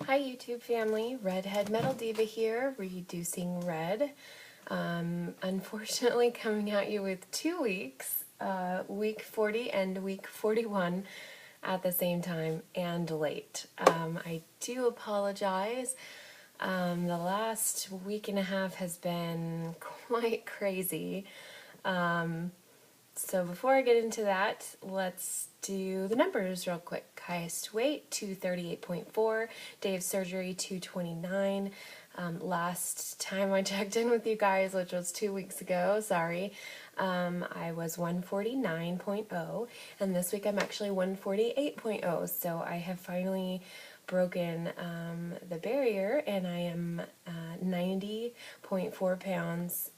Hi YouTube family, Redhead Metal Diva here, reducing red. Unfortunately coming at you with 2 weeks, week 40 and week 41 at the same time and late. I do apologize. The last week and a half has been quite crazy. So before I get into that, let's do the numbers real quick. Highest weight, 238.4. Day of surgery, 229. Last time I checked in with you guys, which was 2 weeks ago, sorry, I was 149.0. And this week I'm actually 148.0. So I have finally broken the barrier and I am 90.4 pounds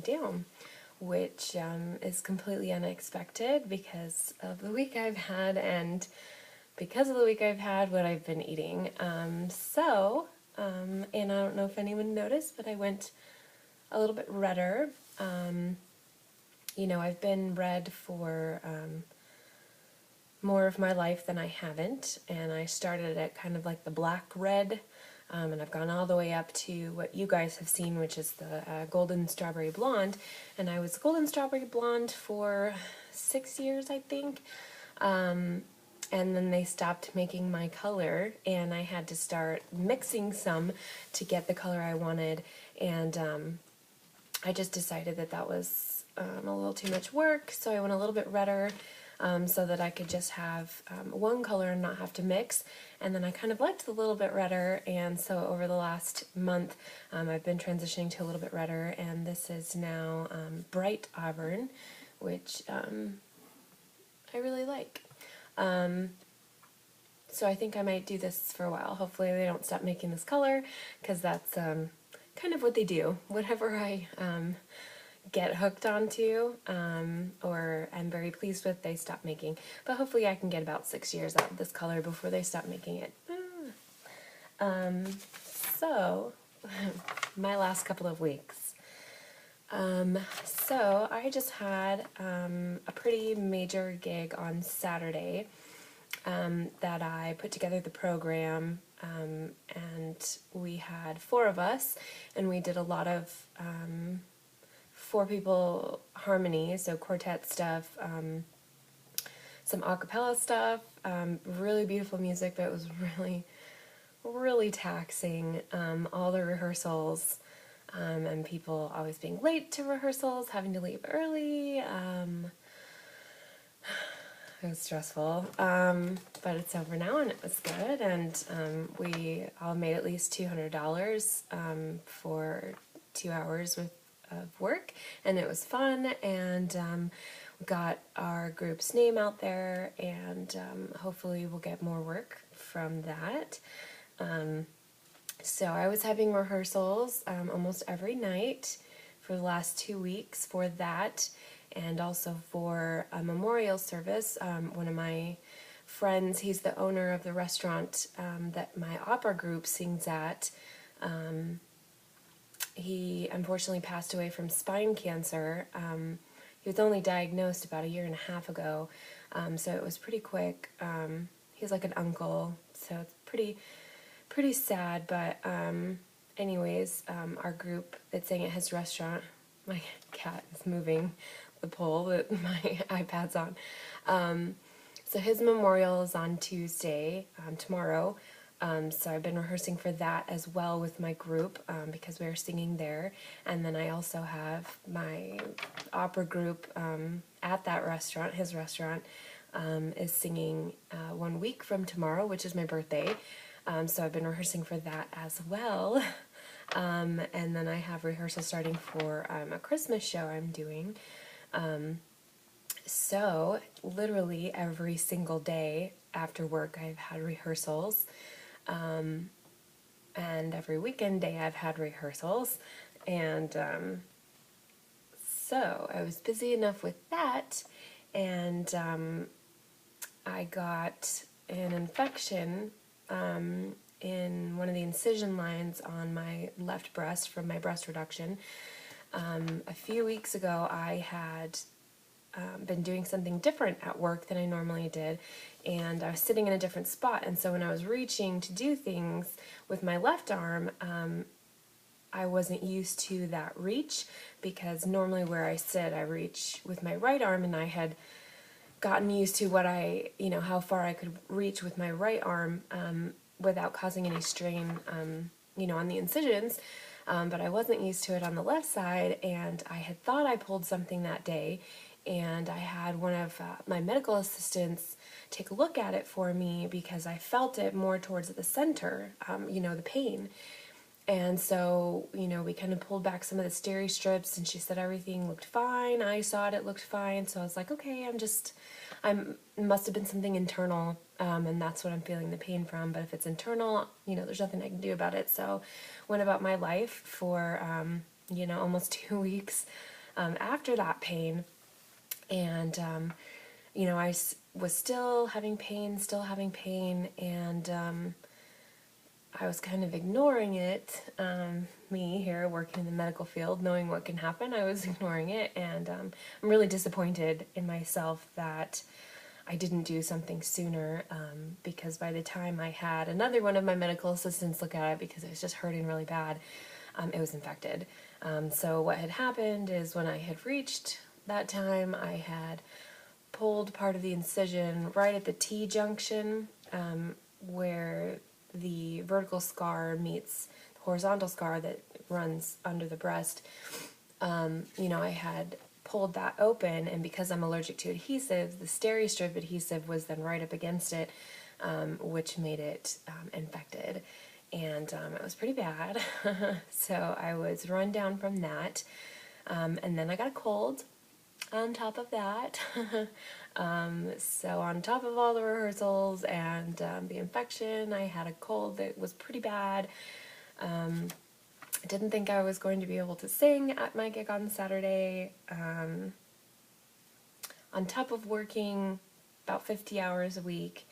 down, which is completely unexpected because of the week I've had and because of the week I've had, what I've been eating. And I don't know if anyone noticed, but I went a little bit redder. I've been red for more of my life than I haven't, and I started at kind of like the black red, and I've gone all the way up to what you guys have seen, which is the golden strawberry blonde, and I was golden strawberry blonde for 6 years, I think, and then they stopped making my color, and I had to start mixing some to get the color I wanted, and I just decided that that was a little too much work, so I went a little bit redder, so that I could just have one color and not have to mix. And then I kind of liked the little bit redder, and so over the last month I've been transitioning to a little bit redder, and this is now bright auburn, which I really like. So I think I might do this for a while. Hopefully they don't stop making this color, because that's kind of what they do. Whatever I get hooked onto, or I'm very pleased with, they stop making. But hopefully I can get about 6 years out of this color before they stop making it. So, my last couple of weeks. So I just had a pretty major gig on Saturday that I put together the program, and we had 4 of us, and we did a lot of 4-people harmony, so quartet stuff, some a cappella stuff, really beautiful music, but it was really, really taxing. All the rehearsals, and people always being late to rehearsals, having to leave early. It was stressful, but it's over now and it was good, and we all made at least $200 for 2 hours of work, and it was fun, and we got our group's name out there, and hopefully we'll get more work from that. So I was having rehearsals almost every night for the last 2 weeks for that, and also for a memorial service. One of my friends, he's the owner of the restaurant that my opera group sings at. He unfortunately passed away from spine cancer. He was only diagnosed about 1.5 years ago, so it was pretty quick. He's like an uncle, so it's pretty sad, but anyways, our group that sang at his restaurant, my cat is moving the pole that my iPad's on. So his memorial is on Tuesday, tomorrow. So I've been rehearsing for that as well with my group, because we are singing there. And then I also have my opera group at that restaurant, his restaurant, is singing 1 week from tomorrow, which is my birthday. So I've been rehearsing for that as well. And then I have rehearsal starting for a Christmas show I'm doing. So literally every single day after work I've had rehearsals. And every weekend day I've had rehearsals, and so I was busy enough with that, and I got an infection in one of the incision lines on my left breast from my breast reduction. A few weeks ago I had been doing something different at work than I normally did, and I was sitting in a different spot, and so when I was reaching to do things with my left arm, I wasn't used to that reach, because normally where I sit, I reach with my right arm, and I had gotten used to how far I could reach with my right arm without causing any strain, on the incisions. But I wasn't used to it on the left side, and I had thought I pulled something that day, and I had one of my medical assistants take a look at it for me because I felt it more towards the center, the pain. And so, we kind of pulled back some of the steri strips, and she said everything looked fine. I saw it looked fine. So I was like, okay, must have been something internal, and that's what I'm feeling the pain from. But if it's internal, there's nothing I can do about it. So went about my life for, almost 2 weeks after that pain. And, I was still having pain, and I was kind of ignoring it. Me here working in the medical field, knowing what can happen, I was ignoring it, and I'm really disappointed in myself that I didn't do something sooner, because by the time I had another one of my medical assistants look at it, because it was just hurting really bad, it was infected. So what had happened is when I had reached that time, I had pulled part of the incision right at the T-junction, where the vertical scar meets the horizontal scar that runs under the breast. I had pulled that open, and because I'm allergic to adhesives, the steri strip adhesive was then right up against it, which made it infected, and it was pretty bad. So I was run down from that, and then I got a cold on top of that. So on top of all the rehearsals and the infection, I had a cold that was pretty bad. I didn't think I was going to be able to sing at my gig on Saturday. On top of working about 50 hours a week.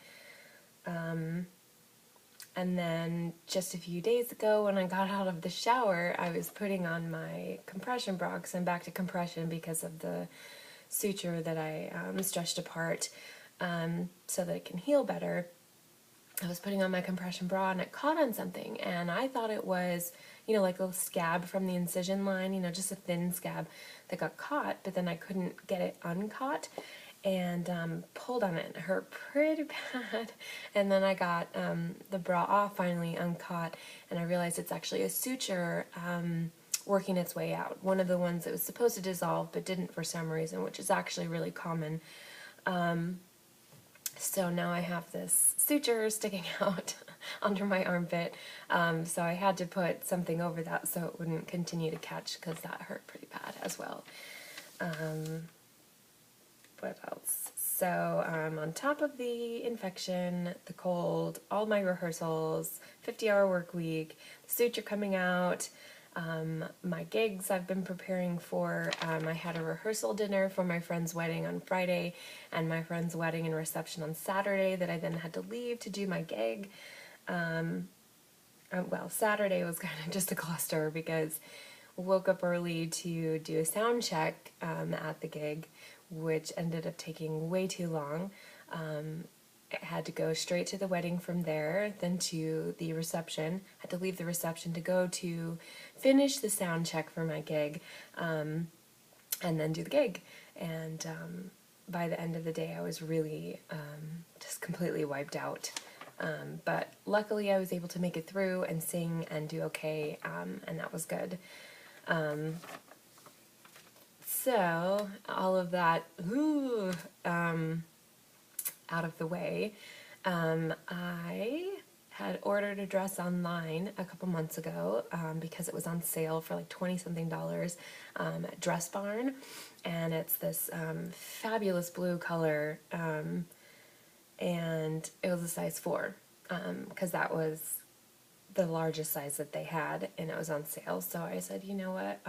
And then just a few days ago, when I got out of the shower, I was putting on my compression bra, because I'm back to compression because of the suture that I stretched apart, so that it can heal better. I was putting on my compression bra, and it caught on something, and I thought it was, like a little scab from the incision line, just a thin scab that got caught, but then I couldn't get it uncaught, and pulled on it, and it hurt pretty bad. And then I got the bra off, finally uncaught, and I realized it's actually a suture working its way out. One of the ones that was supposed to dissolve but didn't for some reason, which is actually really common. So now I have this suture sticking out under my armpit, so I had to put something over that so it wouldn't continue to catch, because that hurt pretty bad as well. What else? So on top of the infection, the cold, all my rehearsals, 50-hour work week, the suture coming out, my gigs I've been preparing for. I had a rehearsal dinner for my friend's wedding on Friday, and my friend's wedding and reception on Saturday that I then had to leave to do my gig. Well, Saturday was kind of just a cluster, because I woke up early to do a sound check at the gig, which ended up taking way too long. I had to go straight to the wedding from there, then to the reception. Had to leave the reception to go to finish the sound check for my gig, and then do the gig. And by the end of the day, I was really just completely wiped out. But luckily, I was able to make it through and sing and do okay, and that was good. So all of that, out of the way, I had ordered a dress online a couple months ago, because it was on sale for like $20-something at Dress Barn, and it's this fabulous blue color, and it was a size 4, because that was the largest size that they had, and it was on sale. So I said, you know what,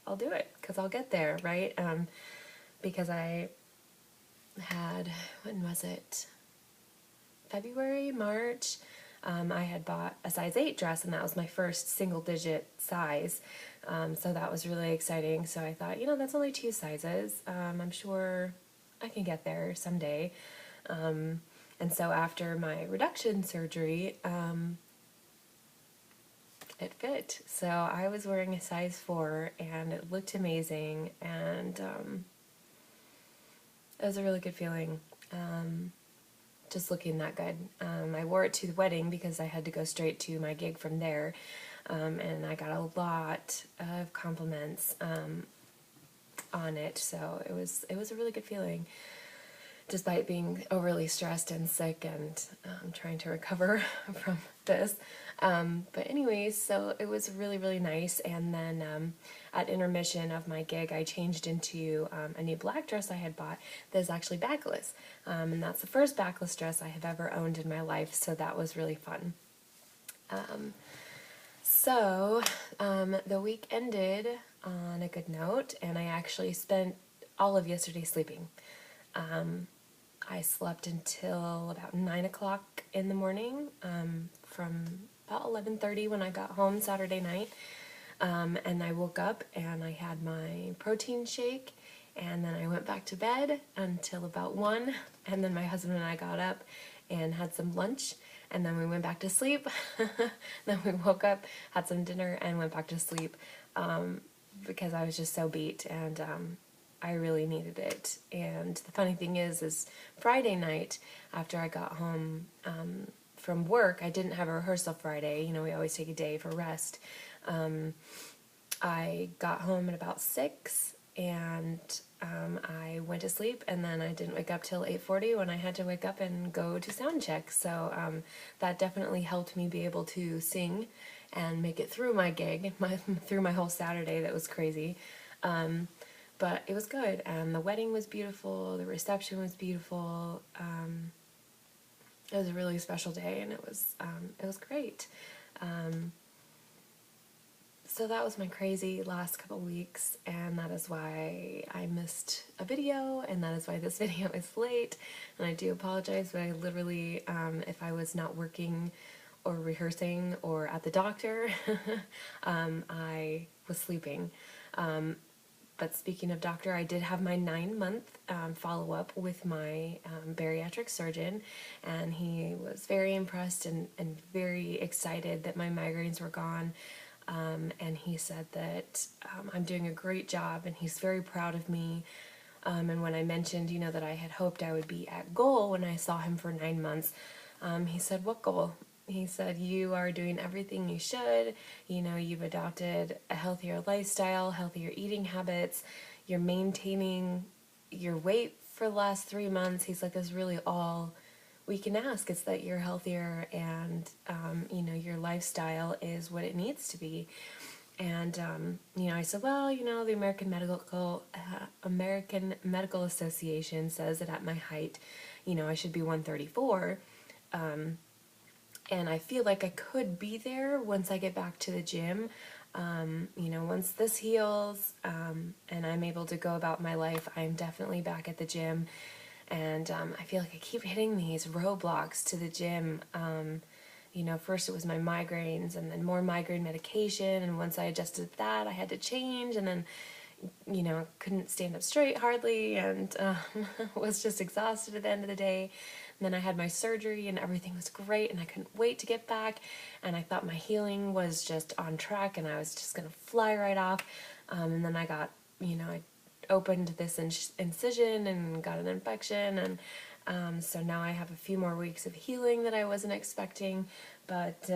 I'll do it, because I'll get there, right? Because I had, when was it? February, March, I had bought a size 8 dress, and that was my first single digit size. So that was really exciting. So I thought, that's only 2 sizes. I'm sure I can get there someday. And so after my reduction surgery, it fit. So I was wearing a size 4, and it looked amazing, and it was a really good feeling. Just looking that good. I wore it to the wedding because I had to go straight to my gig from there, and I got a lot of compliments on it, so it was a really good feeling, despite being overly stressed and sick and trying to recover from this. But anyways, so it was really, really nice. And then at intermission of my gig, I changed into a new black dress I had bought that is actually backless. And that's the first backless dress I have ever owned in my life, so that was really fun. So the week ended on a good note, and I actually spent all of yesterday sleeping. I slept until about 9 o'clock in the morning, from about 11:30 when I got home Saturday night. And I woke up and I had my protein shake, and then I went back to bed until about 1, and then my husband and I got up and had some lunch, and then we went back to sleep. Then we woke up, had some dinner, and went back to sleep, because I was just so beat, and I really needed it. And the funny thing is Friday night, after I got home from work, I didn't have a rehearsal Friday. We always take a day for rest. I got home at about 6, and I went to sleep, and then I didn't wake up till 8:40 when I had to wake up and go to sound check. So that definitely helped me be able to sing and make it through my gig, through my whole Saturday. That was crazy. But it was good, and the wedding was beautiful, the reception was beautiful. It was a really special day, and it was great. So that was my crazy last couple weeks, and that is why I missed a video, and that is why this video is late, and I do apologize, but I literally, if I was not working or rehearsing or at the doctor, I was sleeping. But speaking of doctor, I did have my 9-month follow-up with my bariatric surgeon, and he was very impressed and very excited that my migraines were gone. And he said that I'm doing a great job, and he's very proud of me. And when I mentioned, that I had hoped I would be at goal when I saw him for 9 months, he said, "What goal?" He said, "You are doing everything you should. You've adopted a healthier lifestyle, healthier eating habits. You're maintaining your weight for the last 3 months." He's like, "That's really all we can ask. It's that you're healthier, and, your lifestyle is what it needs to be." And, I said, "Well, the American Medical Association says that at my height, I should be 134. And I feel like I could be there once I get back to the gym. Once this heals, and I'm able to go about my life, I'm definitely back at the gym. And I feel like I keep hitting these roadblocks to the gym. First it was my migraines, and then more migraine medication, and once I adjusted that, I had to change, and then, couldn't stand up straight hardly, and was just exhausted at the end of the day. And then I had my surgery, and everything was great, and I couldn't wait to get back, and I thought my healing was just on track, and I was just going to fly right off. And then I got, I opened this incision and got an infection, and so now I have a few more weeks of healing that I wasn't expecting, but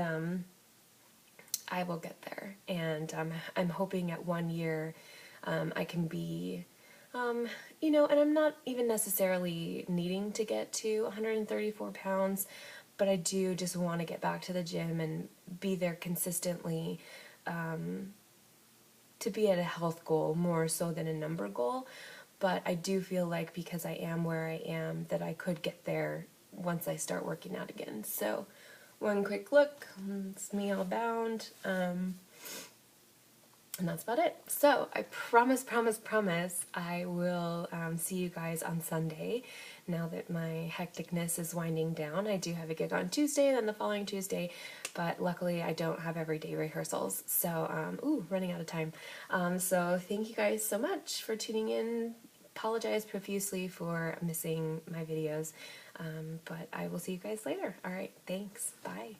I will get there. And I'm hoping at 1 year I can be, and I'm not even necessarily needing to get to 134 pounds, but I do just want to get back to the gym and be there consistently, to be at a health goal more so than a number goal. But I do feel like because I am where I am, that I could get there once I start working out again. So one quick look, it's me all bound. And that's about it. So I promise I will see you guys on Sunday. Now that my hecticness is winding down, I do have a gig on Tuesday and then the following Tuesday, but luckily I don't have everyday rehearsals. So, ooh, running out of time. So thank you guys so much for tuning in. Apologize profusely for missing my videos, but I will see you guys later. All right, thanks. Bye.